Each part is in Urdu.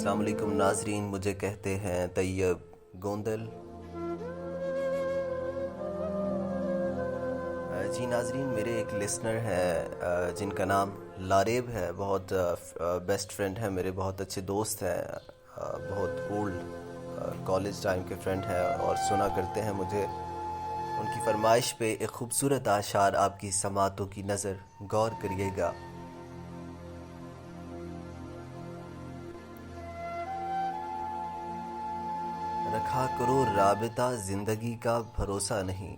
السلام علیکم ناظرین، مجھے کہتے ہیں طیب گوندل۔ جی ناظرین، میرے ایک لسنر ہیں جن کا نام لاریب ہے، بہت بیسٹ فرینڈ ہے میرے، بہت اچھے دوست ہیں، بہت اولڈ کالج ٹائم کے فرینڈ ہیں اور سنا کرتے ہیں مجھے۔ ان کی فرمائش پہ ایک خوبصورت اشعار آپ کی سماعتوں کی نظر غور کریے گا۔ رکھا کرو رابطہ زندگی کا بھروسہ نہیں،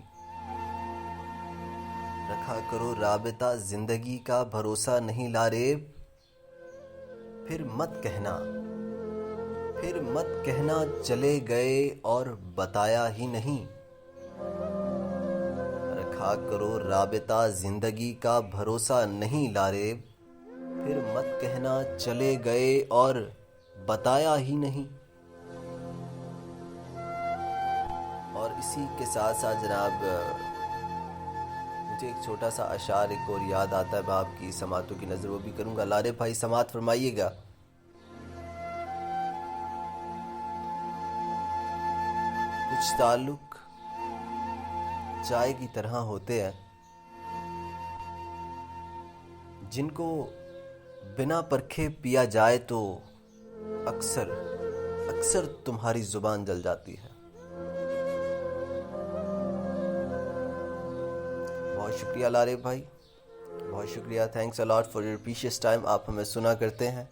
رکھا کرو رابطہ زندگی کا بھروسہ نہیں لاریب، پھر مت کہنا چلے گئے اور بتایا ہی نہیں۔ رکھا کرو رابطہ زندگی کا بھروسہ نہیں لاریب، پھر مت کہنا چلے گئے اور بتایا ہی نہیں۔ اور اسی کے ساتھ ساتھ جناب مجھے ایک چھوٹا سا اشعار ایک اور یاد آتا ہے، میں آپ کی سماعتوں کی نظر وہ بھی کروں گا۔ لارے بھائی سماعت فرمائیے گا۔ کچھ تعلق چائے کی طرح ہوتے ہیں، جن کو بنا پرکھے پیا جائے تو اکثر تمہاری زبان جل جاتی ہے۔ بہت شکریہ لارے بھائی، بہت شکریہ، thanks allot for your precious time, آپ ہمیں سنا کرتے ہیں۔